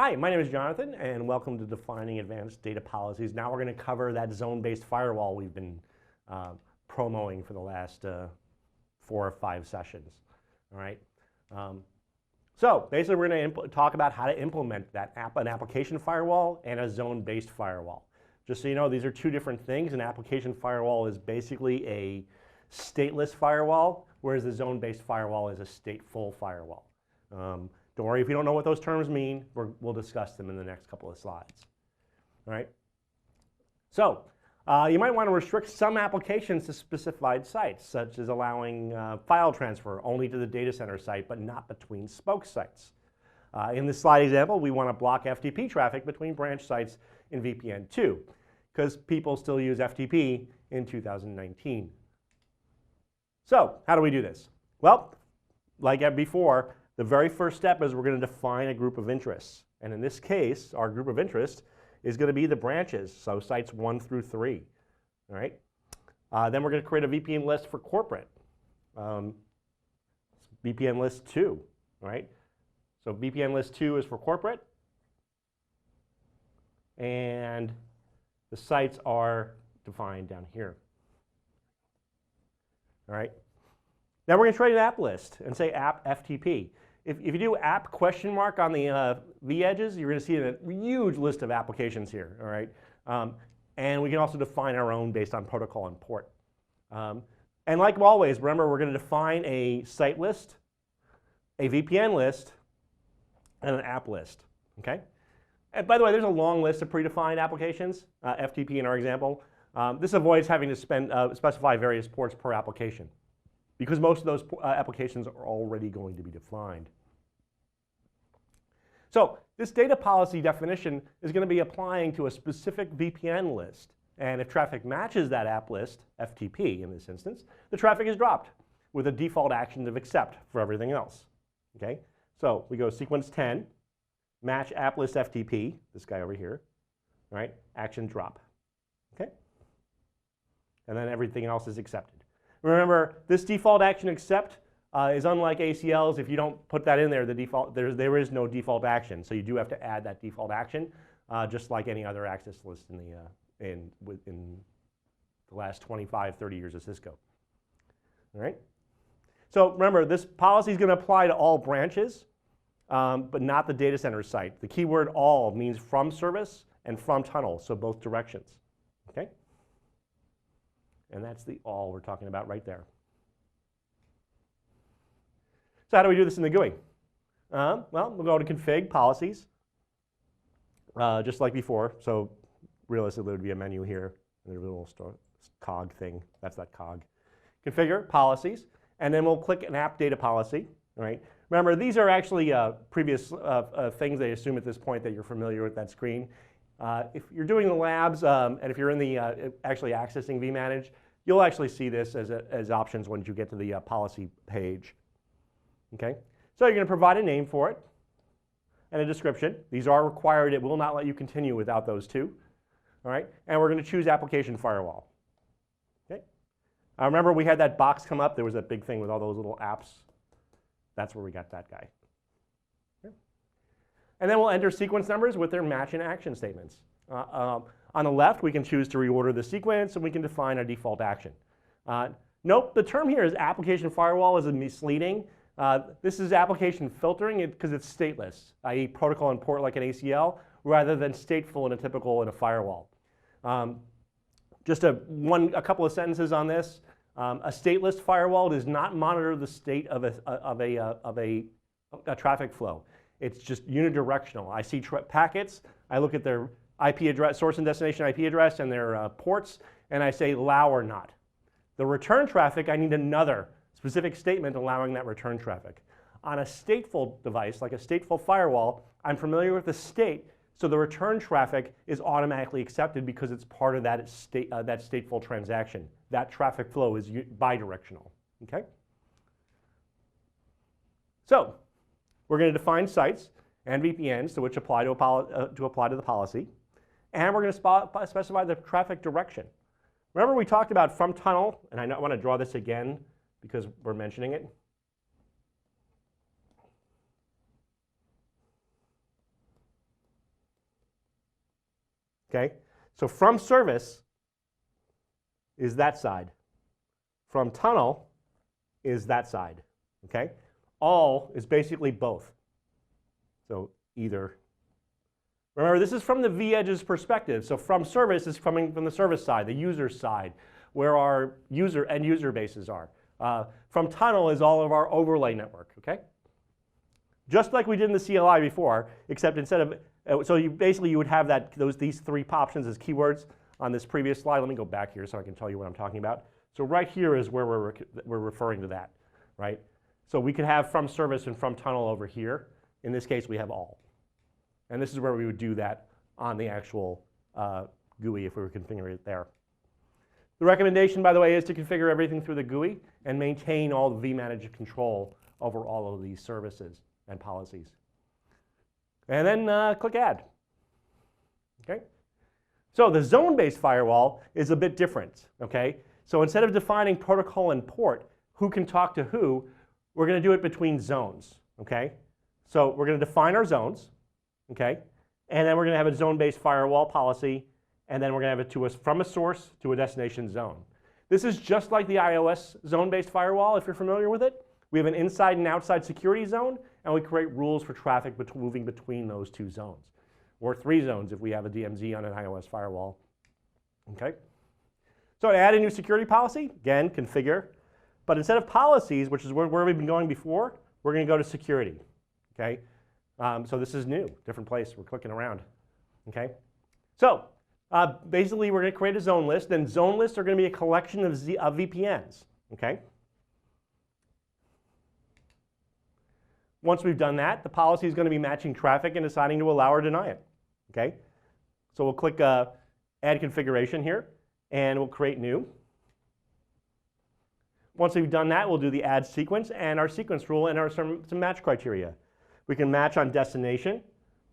Hi, my name is Jonathan, and welcome to Defining Advanced Data Policies. Now we're going to cover that zone-based firewall we've been promoting for the last 4 or 5 sessions. All right. So basically, we're going to talk about how to implement that an application firewall and a zone-based firewall. Just so you know, these are two different things. An application firewall is basically a stateless firewall, whereas the zone-based firewall is a stateful firewall. Don't worry if you don't know what those terms mean. We'll discuss them in the next couple of slides. All right. So you might want to restrict some applications to specified sites, such as allowing file transfer only to the data center site, but not between spoke sites. In this slide example, we want to block FTP traffic between branch sites in VPN 2, because people still use FTP in 2019. So how do we do this? Well, like before, the very first step is we're going to define a group of interests. And in this case, our group of interest is going to be the branches, so sites 1 through 3. All right? Then we're going to create a VPN list for corporate. VPN list 2. All right? So VPN list 2 is for corporate. And the sites are defined down here. All right? Now we're going to create an app list and say app FTP. If you do app question mark on the V edges, you're going to see a huge list of applications here. All right? And we can also define our own based on protocol and port. And like always, remember, we're going to define a site list, a VPN list, and an app list. Okay? And by the way, there's a long list of predefined applications, FTP in our example. This avoids having to specify various ports per application, because most of those applications are already going to be defined. So this data policy definition is going to be applying to a specific VPN list. And if traffic matches that app list, FTP in this instance, the traffic is dropped with a default action of accept for everything else. Okay? So we go sequence 10, match app list FTP, this guy over here, right? Action drop. Okay? And then everything else is accepted. Remember, this default action accept is unlike ACLs. If you don't put that in there, there is no default action. So you do have to add that default action, just like any other access list in the last 25, 30 years of Cisco. All right? So remember, this policy is going to apply to all branches, but not the data center site. The keyword all means from service and from tunnel, so both directions. Okay? And that's the all we're talking about right there. So how do we do this in the GUI? Well, we'll go to config policies, just like before. So realistically, there would be a menu here. And there's a little cog thing. That's that cog. Configure policies. And then we'll click an app data policy. Right? Remember, these are actually previous things they assume at this point that you're familiar with that screen. If you're doing the labs, and if you're in the actually accessing vManage, you'll actually see this as options once you get to the policy page. Okay? So you're going to provide a name for it and a description. These are required. It will not let you continue without those two. All right? And we're going to choose application firewall. Okay? Remember, we had that box come up. There was that big thing with all those little apps. That's where we got that guy. Okay? And then we'll enter sequence numbers with their match and action statements. On the left, we can choose to reorder the sequence, and we can define a default action. Nope, the term here is application firewall is misleading. This is application filtering because it's stateless, i.e. protocol and port like an ACL, rather than stateful in a typical in a firewall. Just a couple of sentences on this. A stateless firewall does not monitor the state of a traffic flow. It's just unidirectional. I see packets, I look at their IP address, source and destination IP address, and their ports, and I say allow or not. The return traffic, I need another specific statement allowing that return traffic. On a stateful device, like a stateful firewall, I'm familiar with the state, so the return traffic is automatically accepted because it's part of that stateful transaction. That traffic flow is bidirectional. Okay? So we're going to define sites and VPNs to which apply to the policy. And we're going to specify the traffic direction. Remember we talked about from tunnel, and I want to draw this again because we're mentioning it. Okay? So from service is that side. From tunnel is that side. Okay? All is basically both. So either. Remember, this is from the vEdge's perspective. So from service is coming from the service side, the user side, where our end user bases are. From tunnel is all of our overlay network. Okay? Just like we did in the CLI before, except instead of, so you would have these three options as keywords on this previous slide. Let me go back here so I can tell you what I'm talking about. So right here is where we're referring to that, right? So we could have from service and from tunnel over here. In this case, we have all. And this is where we would do that on the actual GUI if we were configuring it there. The recommendation, by the way, is to configure everything through the GUI and maintain all the vManage control over all of these services and policies. And then click Add. Okay? So the zone-based firewall is a bit different. Okay? So instead of defining protocol and port, who can talk to who, we're going to do it between zones. Okay? So we're going to define our zones. Okay? And then we're going to have a zone-based firewall policy, and then we're going to have it from a source to a destination zone. This is just like the iOS zone-based firewall, if you're familiar with it. We have an inside and outside security zone, and we create rules for traffic moving between those two zones, or 3 zones if we have a DMZ on an iOS firewall. Okay? So to add a new security policy, again, configure. But instead of policies, which is where we've been going before, we're going to go to security. Okay? So this is new, different place. We're clicking around. Okay? So basically, we're going to create a zone list, and zone lists are going to be a collection of VPNs. Okay? Once we've done that, the policy is going to be matching traffic and deciding to allow or deny it. Okay? So we'll click Add Configuration here, and we'll create new. Once we've done that, we'll do the add sequence and our sequence rule and some match criteria. We can match on destination,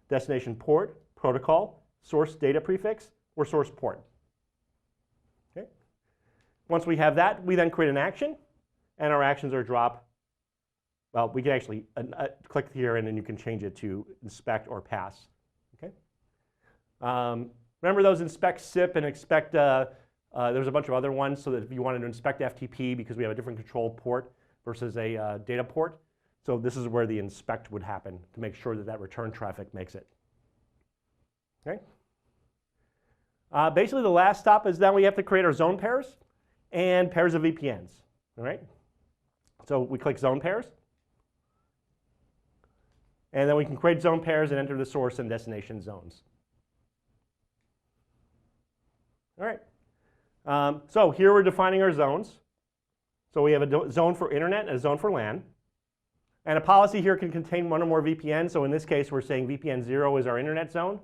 destination port, protocol, source data prefix, or source port. Okay? Once we have that, we then create an action, and our actions are drop. Well, we can actually click here, and then you can change it to inspect or pass. Okay? Remember those inspect SIP and expect, there's a bunch of other ones, so that if you wanted to inspect FTP because we have a different control port versus a data port. So this is where the inspect would happen to make sure that that return traffic makes it. Okay? Basically, the last stop is then we have to create our zone pairs and pairs of VPNs. All right? So we click zone pairs. And then we can create zone pairs and enter the source and destination zones. All right. So here we're defining our zones. So we have a zone for internet and a zone for LAN. And a policy here can contain one or more VPNs. So in this case, we're saying VPN 0 is our internet zone,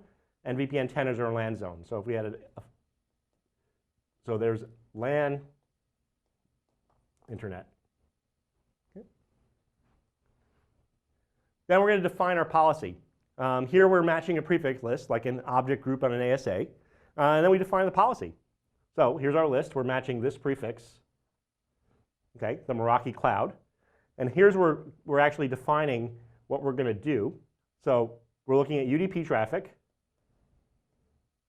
and VPN 10 is our LAN zone. So if we had so there's LAN, internet. Okay. Then we're going to define our policy. Here we're matching a prefix list, like an object group on an ASA. And then we define the policy. So here's our list. We're matching this prefix, okay, the Meraki cloud. And here's where we're actually defining what we're going to do. So we're looking at UDP traffic.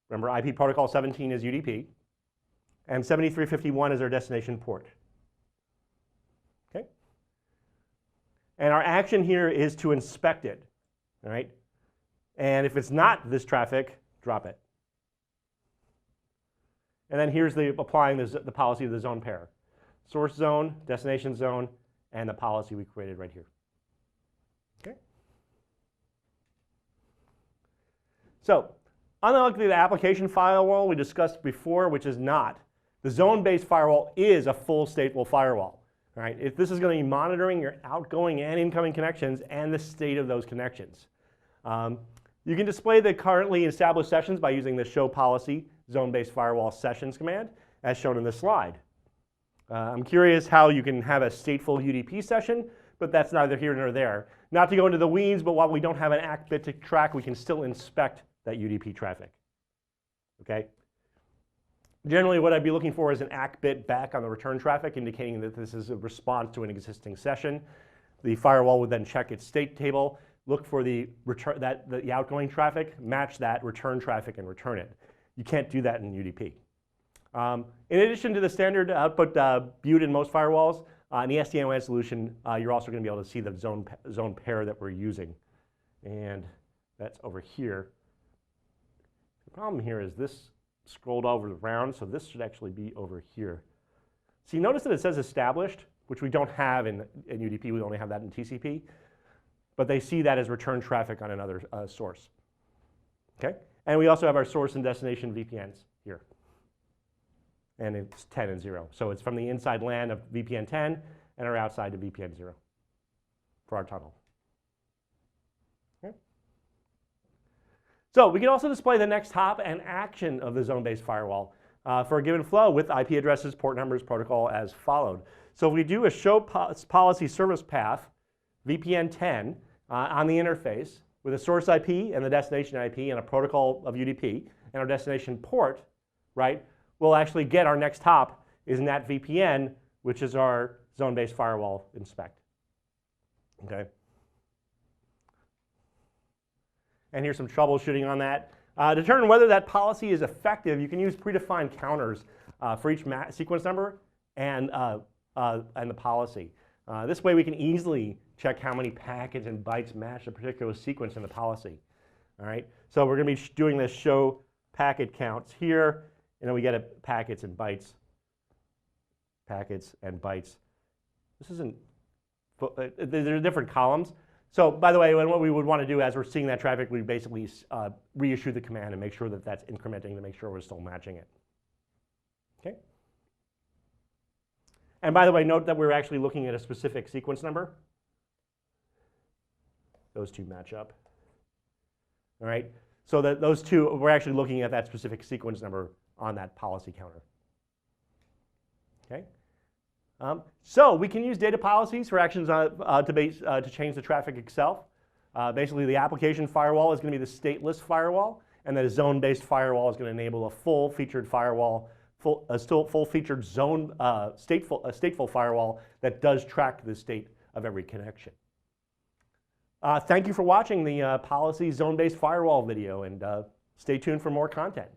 Remember, IP protocol 17 is UDP. And 7351 is our destination port. Okay? And our action here is to inspect it. All right? And if it's not this traffic, drop it. And then here's applying the policy of the zone pair. Source zone, destination zone, and the policy we created right here. Okay? So, unlike the application firewall we discussed before, which is not, the zone-based firewall is a full stateful firewall. Right? If this is going to be monitoring your outgoing and incoming connections and the state of those connections. You can display the currently established sessions by using the show policy zone-based firewall sessions command, as shown in this slide. I'm curious how you can have a stateful UDP session, but that's neither here nor there. Not to go into the weeds, but while we don't have an ACK bit to track, we can still inspect that UDP traffic. Okay? Generally, what I'd be looking for is an ACK bit back on the return traffic, indicating that this is a response to an existing session. The firewall would then check its state table, look for the outgoing traffic, match that return traffic, and return it. You can't do that in UDP. In addition to the standard output viewed in most firewalls, in the SD-WAN solution, you're also going to be able to see the zone pair that we're using. And that's over here. The problem here is this scrolled over around, so this should actually be over here. So you notice that it says established, which we don't have in UDP. We only have that in TCP. But they see that as return traffic on another source. Okay? And we also have our source and destination VPNs here. And it's 10 and 0. So it's from the inside LAN of VPN 10 and our outside to VPN 0 for our tunnel. Okay. So we can also display the next hop and action of the zone-based firewall for a given flow with IP addresses, port numbers, protocol as followed. So if we do a show policy service path, VPN 10 on the interface with a source IP and the destination IP and a protocol of UDP and our destination port, right? We'll actually get our next hop is in that VPN, which is our zone-based firewall inspect. Okay. And here's some troubleshooting on that. Determine whether that policy is effective. You can use predefined counters for each sequence number and the policy. This way we can easily check how many packets and bytes match a particular sequence in the policy. All right. So we're going to be doing this show packet counts here. And then we get a packets and bytes. Packets and bytes. This isn't, there are different columns. So by the way, what we would want to do as we're seeing that traffic, we basically reissue the command and make sure that that's incrementing to make sure we're still matching it. Okay. And by the way, note that we're actually looking at a specific sequence number. Those two match up. All right. So that those two, we're actually looking at that specific sequence number on that policy counter. Okay. So we can use data policies for actions to change the traffic itself. Basically, the application firewall is going to be the stateless firewall, and then a zone-based firewall is going to enable a full-featured firewall, full-featured zone stateful firewall that does track the state of every connection. Thank you for watching the policy zone-based firewall video, and stay tuned for more content.